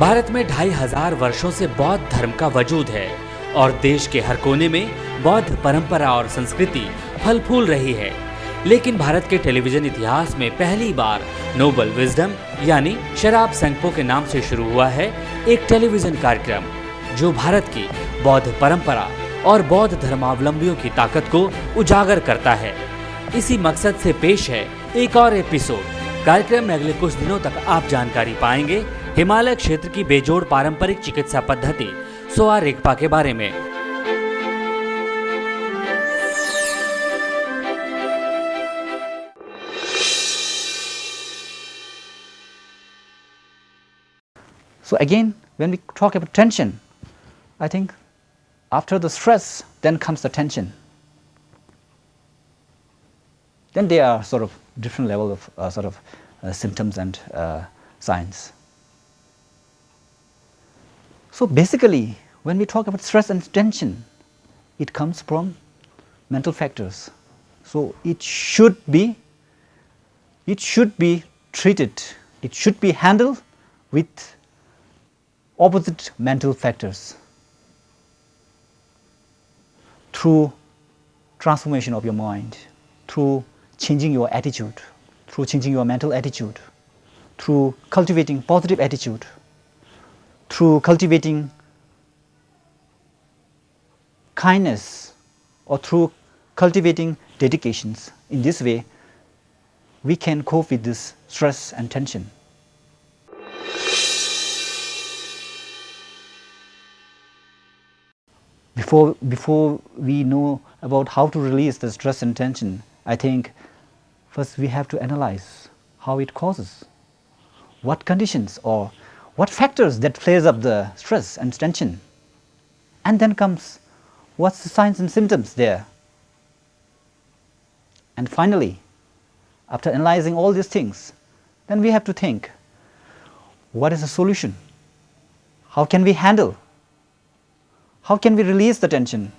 भारत में 2500 वर्षों से बौद्ध धर्म का वजूद है और देश के हर कोने में बौद्ध परंपरा और संस्कृति फल फूल रही है। लेकिन भारत के टेलीविजन इतिहास में पहली बार नोबल विजडम यानी शराब संगपो के नाम से शुरू हुआ है एक टेलीविजन कार्यक्रम जो भारत की बौद्ध परंपरा और बौद्ध धर्मावलंबियों की ताकत को उजागर करता है। इसी मकसद से पेश है एक और एपिसोड। कार्यक्रम में अगले कुछ दिनों तक आप जानकारी पाएंगे हिमालय क्षेत्र की बेजोड़ पारंपरिक चिकित्सा पद्धति सोआ रिगपा के बारे में। So again, when we talk about tension, I think after the stress, then comes the tension. Then there are sort of different level of symptoms and signs. So basically, when we talk about stress and tension, it comes from mental factors. So it should be treated, it should be handled with opposite mental factors through transformation of your mind, through changing your attitude, through changing your mental attitude, through cultivating positive attitude, through cultivating kindness, or through cultivating dedications. In this way, we can cope with this stress and tension. Before we know about how to release the stress and tension, I think first we have to analyze how it causes, what conditions or what factors that plays up the stress and tension, and then comes what's the signs and symptoms there. And finally, after analyzing all these things, then we have to think, what is the solution? How can we handle? How can we release the tension?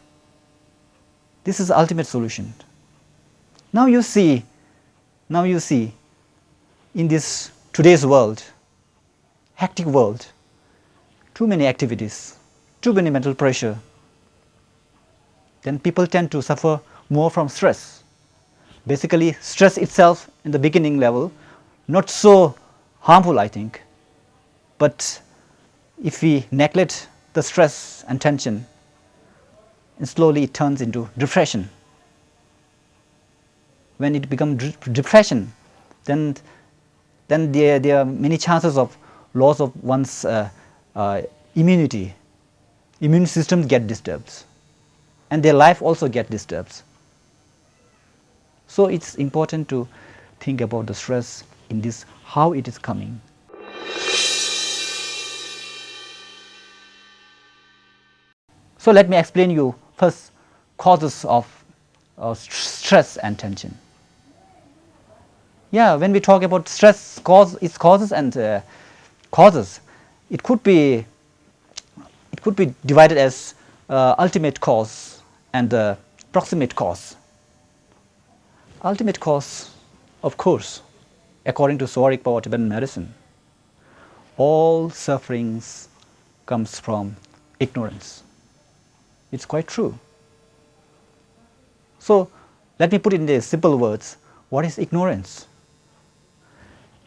This is the ultimate solution. Now you see, in this today's world, hectic world, too many activities, too many mental pressure, then people tend to suffer more from stress. Basically, stress itself in the beginning level, not so harmful, I think. But if we neglect the stress and tension, and slowly it turns into depression. When it becomes depression, then there are many chances of loss of one's immunity. Immune systems get disturbed, and their life also get disturbed. So it's important to think about the stress in this, how it is coming. So let me explain you first causes of stress and tension. Yeah, when we talk about stress, its causes and causes, it could be divided as ultimate cause and proximate cause. Ultimate cause, of course, according to Soa Rigpa or Tibetan medicine, all sufferings comes from ignorance. It's quite true. So let me put it in the simple words. What is ignorance?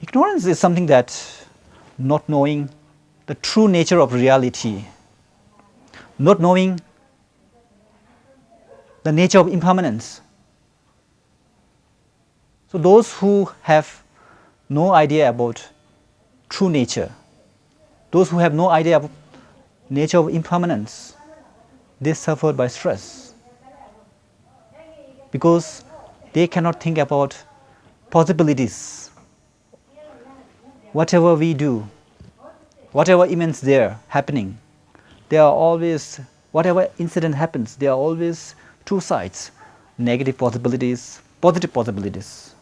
Ignorance is something that not knowing the true nature of reality, not knowing the nature of impermanence. So those who have no idea about true nature, those who have no idea about nature of impermanence, they suffer by stress because they cannot think about possibilities. Whatever we do, whatever events there happening, there are always, whatever incident happens, there are always two sides, negative possibilities, positive possibilities.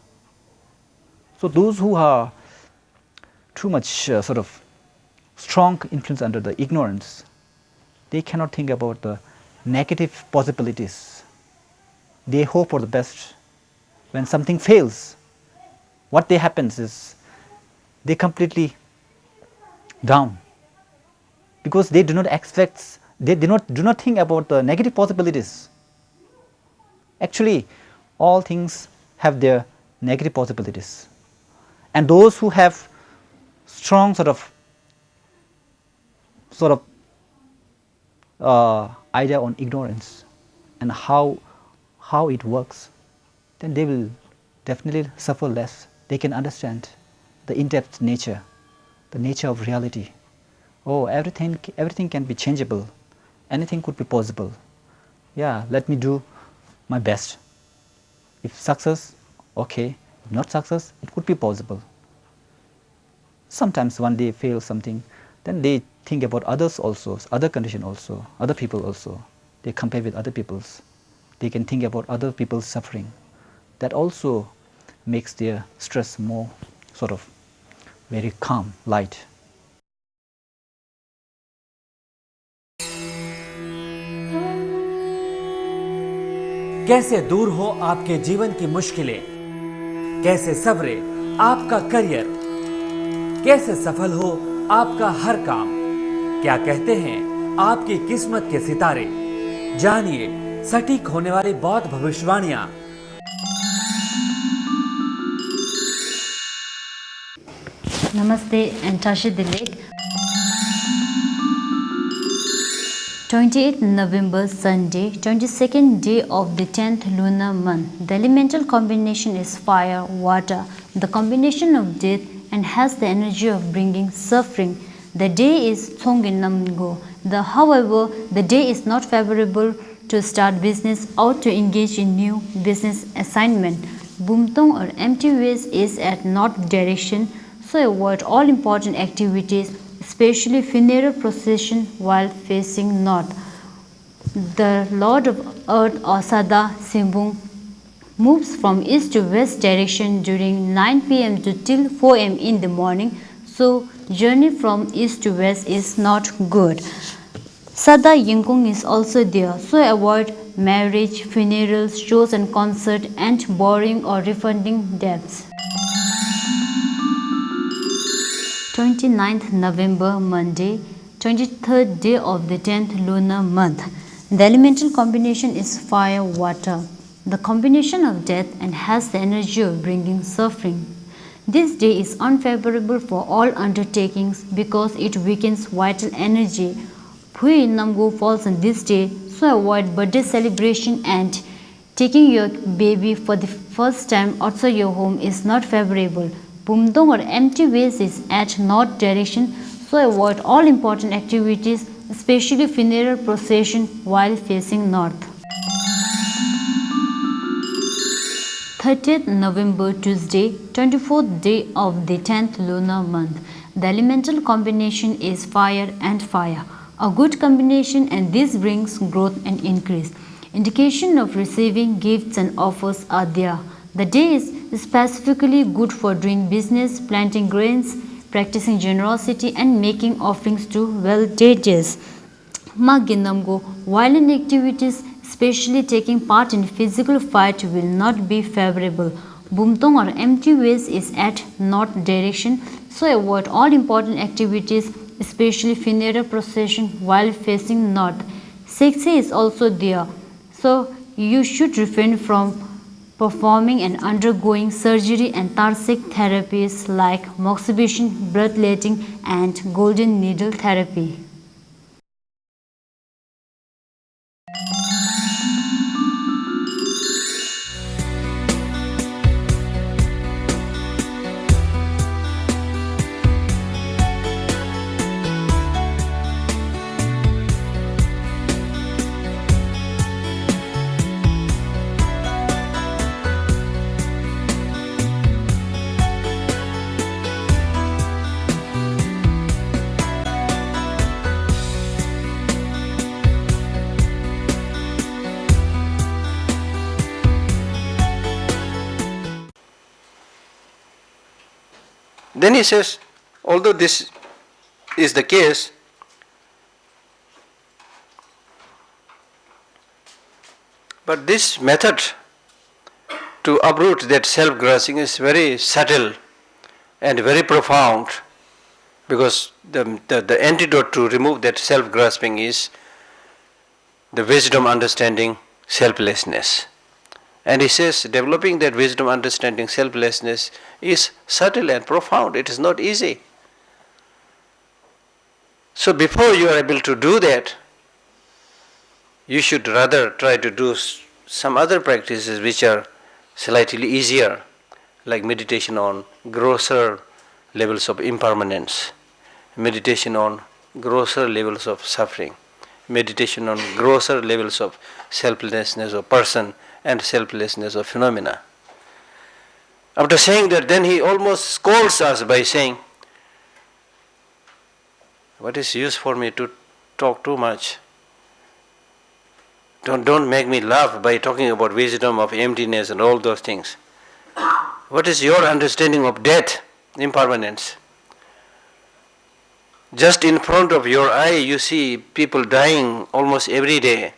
So those who are too much sort of strong influence under the ignorance, they cannot think about the negative possibilities. They hope for the best. When something fails, what happens is they completely down. because they do not expect, they do not think about the negative possibilities. Actually, all things have their negative possibilities, and those who have strong sort of idea on ignorance and how it works, then they will definitely suffer less. They can understand the in-depth nature, the nature of reality. Oh, everything can be changeable. Anything could be possible. Yeah, let me do my best. If success, okay. If not success, it could be possible. Sometimes when they fail something, then they think about others also, other condition also, other people also. They compare with other people's. They can think about other people's suffering. That also makes their stress more sort of very calm, light. कैसे दूर हो आपके जीवन की मुश्किलें, कैसे सवरे आपका career, कैसे सफल हो आपका हर काम, क्या कहते हैं आपकी किस्मत के सितारे, जानिए सटीक होने वाली बौद्ध भविष्यवाणियां। Namaste and Tashi Dilek. 28th November Sunday, 22nd day of the 10th lunar month. The elemental combination is fire, water, the combination of death, and has the energy of bringing suffering. The day is Tsonginamgo. However, the day is not favorable to start business or to engage in new business assignment. Bumtong or empty ways is at north direction, so avoid all important activities, especially funeral procession while facing north. The Lord of Earth or Sada Simbung moves from east to west direction during 9 p.m. to till 4 a.m. in the morning, so journey from east to west is not good. Sada Yingkung is also there, so avoid marriage, funerals, shows and concert, and borrowing or refunding debts. 29th November Monday, 23rd day of the 10th lunar month. The elemental combination is fire water, the combination of death, and has the energy of bringing suffering. This day is unfavorable for all undertakings because it weakens vital energy. Pui Namgo falls on this day, so avoid birthday celebration, and taking your baby for the first time outside your home is not favorable. Bumdong or empty ways is at north direction, so avoid all important activities, especially funeral procession while facing north. 30th November Tuesday, 24th day of the 10th lunar month. The elemental combination is fire and fire, a good combination, and this brings growth and increase. Indication of receiving gifts and offers are there. The day is specifically good for doing business, planting grains, practicing generosity, and making offerings to well-deities. Maginamgo, violent activities, especially taking part in physical fight, will not be favorable. Bumtong or empty ways is at north direction, so avoid all important activities, especially funeral procession while facing north. Sexe is also there, so you should refrain from performing and undergoing surgery and thoracic therapies like moxibustion, bloodletting, and golden needle therapy. Then he says, although this is the case, but this method to uproot that self-grasping is very subtle and very profound, Because the antidote to remove that self-grasping is the wisdom, understanding, selflessness. And he says developing that wisdom, understanding, selflessness is subtle and profound. It is not easy. So before you are able to do that, you should rather try to do some other practices which are slightly easier, like meditation on grosser levels of impermanence, meditation on grosser levels of suffering, meditation on grosser levels of selflessness of person and selflessness of phenomena. After saying that, then he almost scolds us by saying, what is use for me to talk too much? Don't make me laugh by talking about wisdom of emptiness and all those things. What is your understanding of death, impermanence? Just in front of your eye you see people dying almost every day.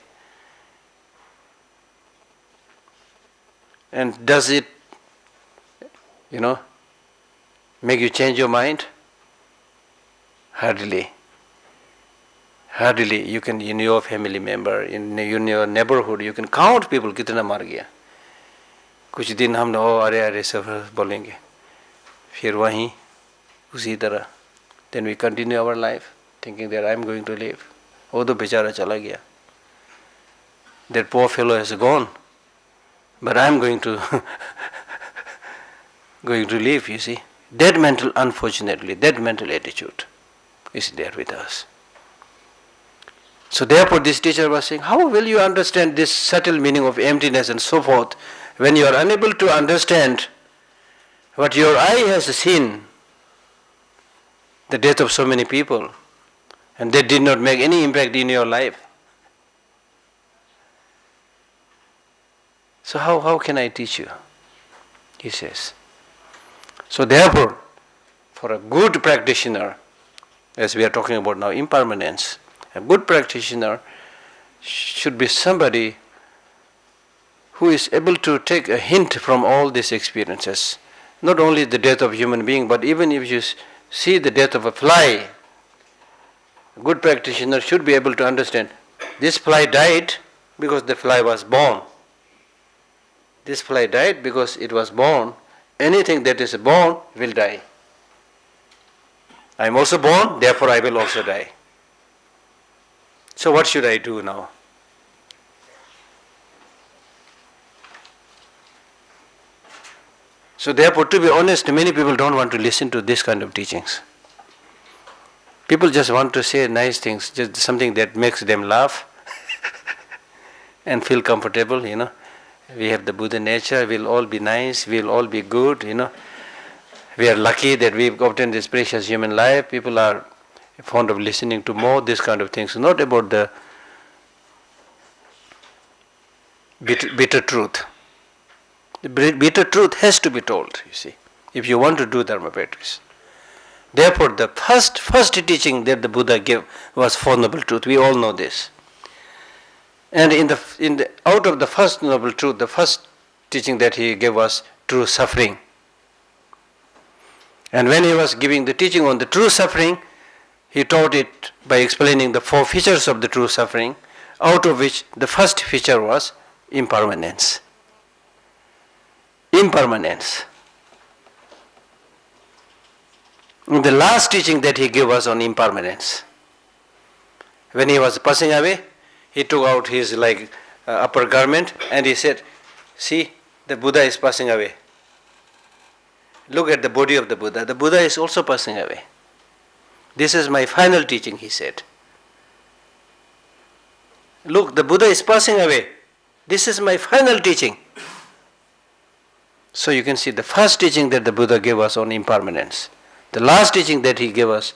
And does it, make you change your mind? Hardly. Hardly. You can, in your family member, in your neighborhood, you can count people कितना मर गया. कुछ दिन हम अरे अरे सब बोलेंगे, फिर वहीं उसी तरह. Then we continue our life, thinking that I am going to live. वो तो बेचारा चला गया. That poor fellow has gone, but I am going to live. You see, that mental, unfortunately, that mental attitude is there with us. So therefore this teacher was saying, how will you understand this subtle meaning of emptiness and so forth when you are unable to understand what your eye has seen, the death of so many people, and that did not make any impact in your life. So how can I teach you? He says. So therefore, for a good practitioner, as we are talking about now, impermanence, a good practitioner should be somebody who is able to take a hint from all these experiences. Not only the death of a human being, but even if you see the death of a fly, a good practitioner should be able to understand, this fly died because the fly was born. This fly died because it was born. Anything that is born will die. I am also born, therefore I will also die. So what should I do now? So therefore, to be honest, many people don't want to listen to this kind of teachings. People just want to say nice things, just something that makes them laugh and feel comfortable, We have the Buddha nature, we'll all be nice, we'll all be good, We are lucky that we've obtained this precious human life. People are fond of listening to more this kind of things, not about the bitter truth. The bitter truth has to be told, you see, if you want to do dharma practice. Therefore, the first teaching that the Buddha gave was Four Noble Truth. We all know this. And out of the first noble truth, the first teaching that he gave was true suffering. And when he was giving the teaching on the true suffering, he taught it by explaining the four features of the true suffering, out of which the first feature was impermanence. Impermanence. And the last teaching that he gave was on impermanence. When he was passing away, he took out his upper garment and he said, see, the Buddha is passing away. Look at the body of the Buddha. The Buddha is also passing away. This is my final teaching, he said. Look, the Buddha is passing away. This is my final teaching. So you can see the first teaching that the Buddha gave us on impermanence. The last teaching that he gave us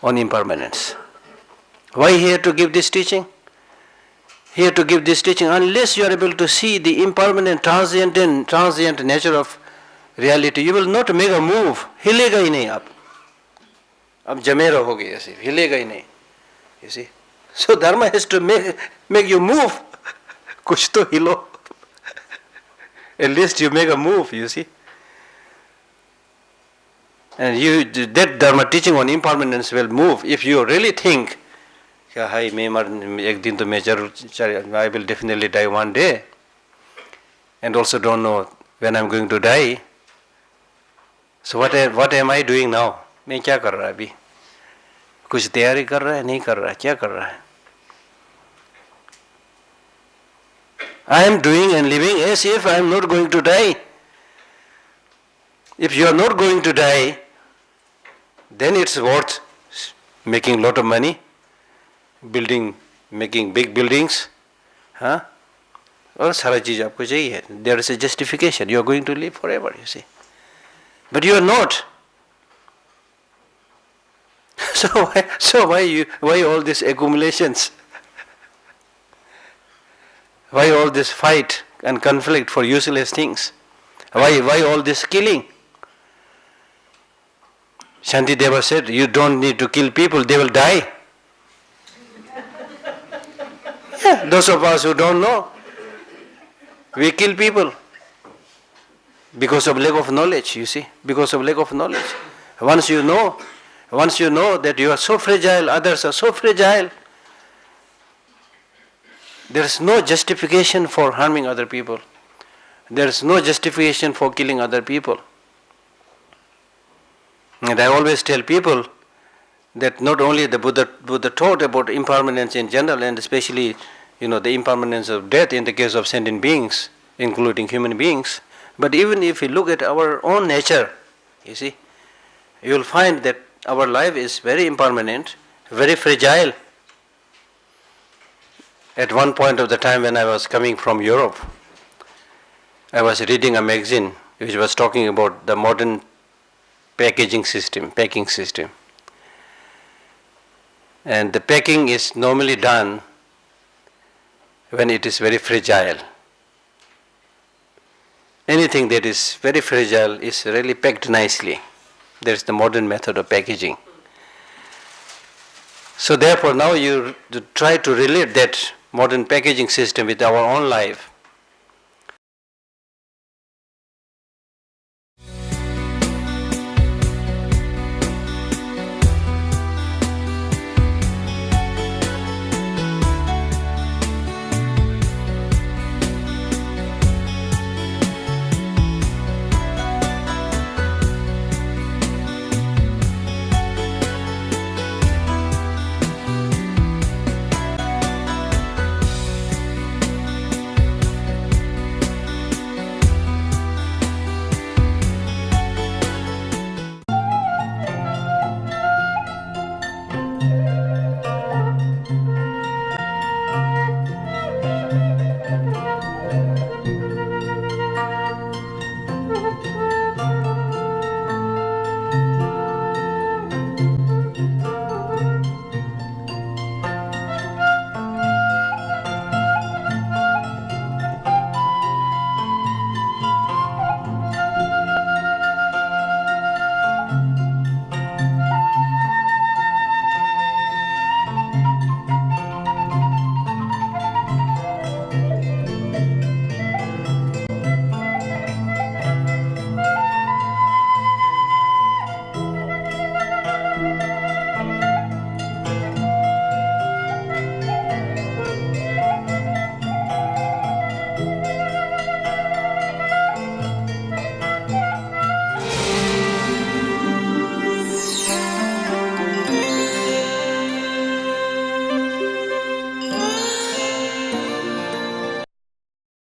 on impermanence. Why he had to give this teaching? He had to give this teaching unless you are able to see the impermanent, transient nature of reality. You will not make a move. हिलेगा ही नहीं आप. अब जमे रहोगे ऐसे, हिलेगा ही नहीं. You see? So dharma has to make you move. कुछ तो हिलो. At least you make a move, you see. And that Dharma teaching on impermanence will move if you really think, I will definitely die one day, and also don't know when I'm going to die. So what am I doing now? मैं क्या कर रहा अभी? कुछ तैयारी कर रहा है, नहीं कर रहा, क्या कर रहा है? I am doing and living as if I am not going to die. If you are not going to die, then it's worth making lot of money, making big buildings, हाँ? और सारा चीज आपको चाहिए. There is a justification. You are going to live forever, you see. But you are not. So why all these accumulations? Why all this fight and conflict for useless things? Why all this killing? Shantideva said, you don't need to kill people, they will die. Yeah, those of us who don't know, we kill people because of lack of knowledge, you see, because of lack of knowledge. Once you know that you are so fragile, others are so fragile, there is no justification for harming other people. There is no justification for killing other people. And I always tell people that not only the Buddha taught about impermanence in general, and especially, the impermanence of death in the case of sentient beings, including human beings, but even if we look at our own nature, you see, you will find that our life is very impermanent, very fragile. At one point of the time when I was coming from Europe, I was reading a magazine which was talking about the modern packing system. And the packing is normally done when it is very fragile. Anything that is very fragile is really packed nicely. There is the modern method of packaging. So therefore now you try to relate that modern packaging system with our own life.